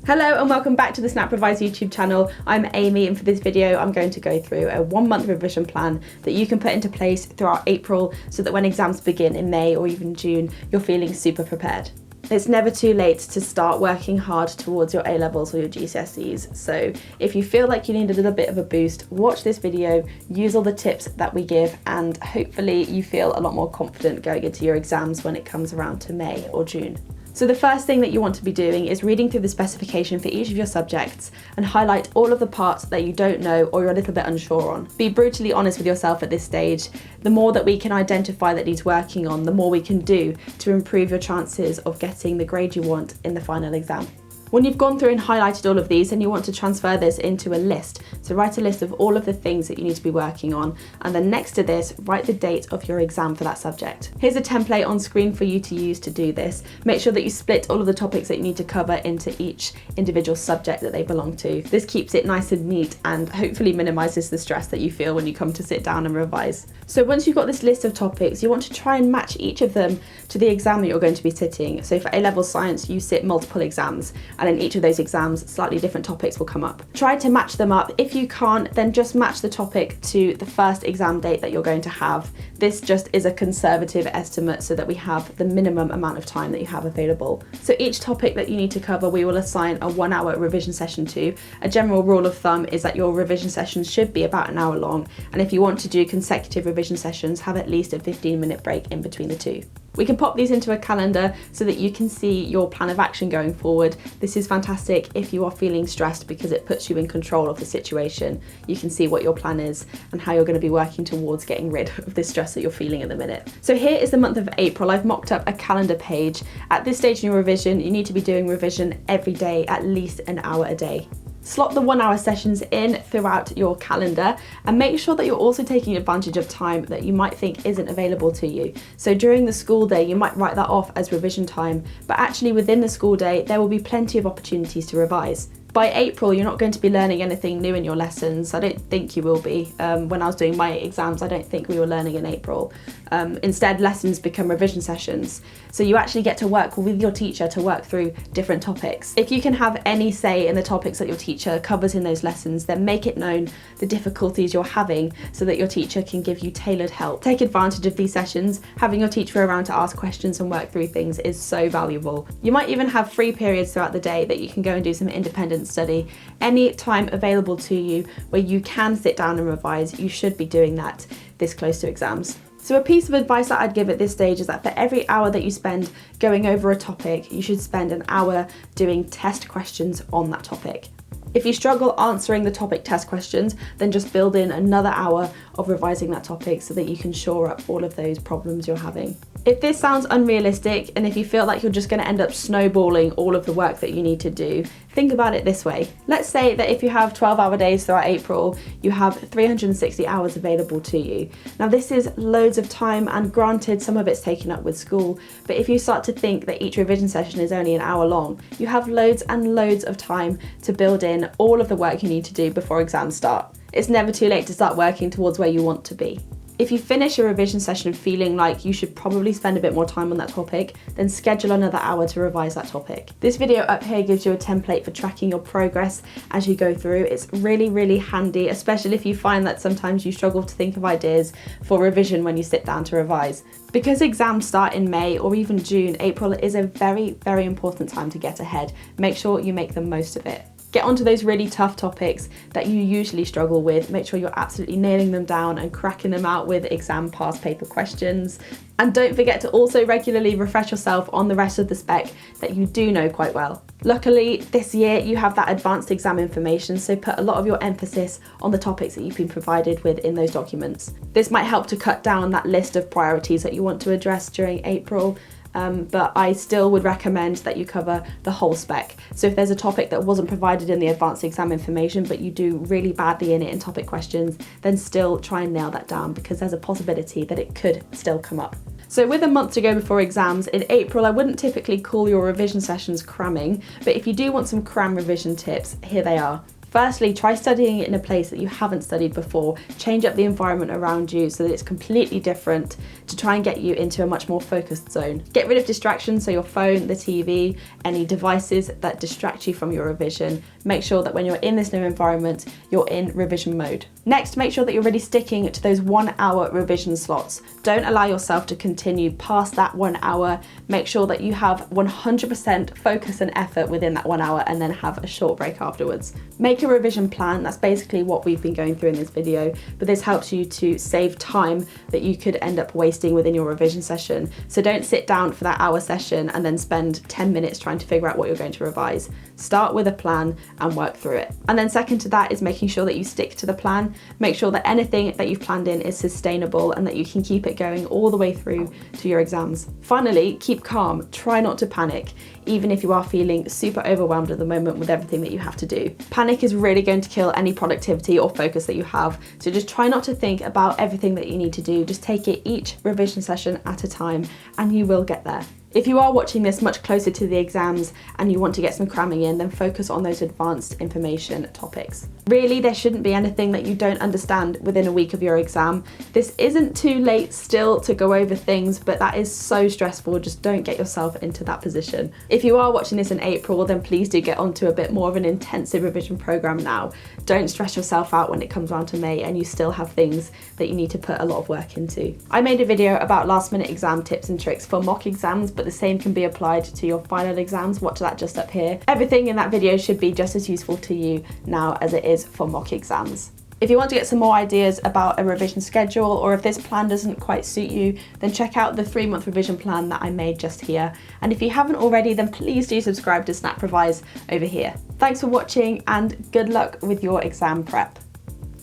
Hello and welcome back to the Snap Revise YouTube channel. I'm Amy, and for this video I'm going to go through a 1-month revision plan that you can put into place throughout April so that when exams begin in May or even June, you're feeling super prepared. It's never too late to start working hard towards your A-levels or your GCSEs, so if you feel like you need a little bit of a boost, watch this video, use all the tips that we give, and hopefully you feel a lot more confident going into your exams when it comes around to May or June. So the first thing that you want to be doing is reading through the specification for each of your subjects and highlight all of the parts that you don't know or you're a little bit unsure on. Be brutally honest with yourself at this stage. The more that we can identify that needs working on, the more we can do to improve your chances of getting the grade you want in the final exam. When you've gone through and highlighted all of these, and you want to transfer this into a list. So write a list of all of the things that you need to be working on, and then next to this, write the date of your exam for that subject. Here's a template on screen for you to use to do this. Make sure that you split all of the topics that you need to cover into each individual subject that they belong to. This keeps it nice and neat and hopefully minimises the stress that you feel when you come to sit down and revise. So once you've got this list of topics, you want to try and match each of them to the exam that you're going to be sitting. So for A-level science, you sit multiple exams, and in each of those exams, slightly different topics will come up. Try to match them up. If you can't, then just match the topic to the first exam date that you're going to have. This just is a conservative estimate so that we have the minimum amount of time that you have available. So each topic that you need to cover, we will assign a 1-hour revision session to. A general rule of thumb is that your revision sessions should be about an hour long, and if you want to do consecutive revision sessions, have at least a 15-minute break in between the two. We can pop these into a calendar so that you can see your plan of action going forward. This is fantastic if you are feeling stressed because it puts you in control of the situation. You can see what your plan is and how you're going to be working towards getting rid of this stress that you're feeling at the minute. So here is the month of April. I've mocked up a calendar page. At this stage in your revision, you need to be doing revision every day, at least an hour a day. Slot the 1-hour sessions in throughout your calendar and make sure that you're also taking advantage of time that you might think isn't available to you. So during the school day, you might write that off as revision time, but actually within the school day, there will be plenty of opportunities to revise. By April, you're not going to be learning anything new in your lessons. I don't think you will be. When I was doing my exams, I don't think we were learning in April. Instead, lessons become revision sessions. So you actually get to work with your teacher to work through different topics. If you can have any say in the topics that your teacher covers in those lessons, then make it known the difficulties you're having so that your teacher can give you tailored help. Take advantage of these sessions. Having your teacher around to ask questions and work through things is so valuable. You might even have free periods throughout the day that you can go and do some independent study. Any time available to you where you can sit down and revise, you should be doing that this close to exams. So a piece of advice that I'd give at this stage is that for every hour that you spend going over a topic, you should spend an hour doing test questions on that topic. If you struggle answering the topic test questions, then just build in another hour of revising that topic so that you can shore up all of those problems you're having. If this sounds unrealistic, and if you feel like you're just going to end up snowballing all of the work that you need to do, think about it this way. Let's say that if you have 12-hour days throughout April, you have 360 hours available to you. Now this is loads of time, and granted some of it's taken up with school, but if you start to think that each revision session is only an hour long, you have loads and loads of time to build in all of the work you need to do before exams start. It's never too late to start working towards where you want to be. If you finish a revision session feeling like you should probably spend a bit more time on that topic, then schedule another hour to revise that topic. This video up here gives you a template for tracking your progress as you go through. It's really handy, especially if you find that sometimes you struggle to think of ideas for revision when you sit down to revise. Because exams start in May or even June, April is a very important time to get ahead. Make sure you make the most of it. Get onto those really tough topics that you usually struggle with. Make sure you're absolutely nailing them down and cracking them out with exam past paper questions. And don't forget to also regularly refresh yourself on the rest of the spec that you do know quite well. Luckily, this year you have that advanced exam information, so put a lot of your emphasis on the topics that you've been provided with in those documents. This might help to cut down that list of priorities that you want to address during April. But I still would recommend that you cover the whole spec. So if there's a topic that wasn't provided in the advanced exam information, but you do really badly in it in topic questions, then still try and nail that down, because there's a possibility that it could still come up. So with a month to go before exams, in April I wouldn't typically call your revision sessions cramming, but if you do want some cram revision tips, here they are. Firstly, try studying in a place that you haven't studied before. Change up the environment around you so that it's completely different to try and get you into a much more focused zone. Get rid of distractions, so your phone, the TV, any devices that distract you from your revision. Make sure that when you're in this new environment, you're in revision mode. Next, make sure that you're really sticking to those 1 hour revision slots. Don't allow yourself to continue past that 1 hour. Make sure that you have 100% focus and effort within that 1 hour and then have a short break afterwards. Make a revision plan. That's basically what we've been going through in this video, but this helps you to save time that you could end up wasting within your revision session. So don't sit down for that hour session and then spend 10 minutes trying to figure out what you're going to revise. Start with a plan and work through it. And then second to that is making sure that you stick to the plan. Make sure that anything that you've planned in is sustainable and that you can keep it going all the way through to your exams. Finally, keep calm. Try not to panic, even if you are feeling super overwhelmed at the moment with everything that you have to do. Panic is really going to kill any productivity or focus that you have. So just try not to think about everything that you need to do. Just take it each revision session at a time and you will get there. If you are watching this much closer to the exams and you want to get some cramming in, then focus on those advanced information topics. Really, there shouldn't be anything that you don't understand within a week of your exam. This isn't too late still to go over things, but that is so stressful. Just don't get yourself into that position. If you are watching this in April, then please do get onto a bit more of an intensive revision program now. Don't stress yourself out when it comes around to May and you still have things that you need to put a lot of work into. I made a video about last minute exam tips and tricks for mock exams, but the same can be applied to your final exams. Watch that just up here. Everything in that video should be just as useful to you now as it is for mock exams. If you want to get some more ideas about a revision schedule, or if this plan doesn't quite suit you, then check out the 3-month revision plan that I made just here. And if you haven't already, then please do subscribe to Snap Revise over here. Thanks for watching and good luck with your exam prep.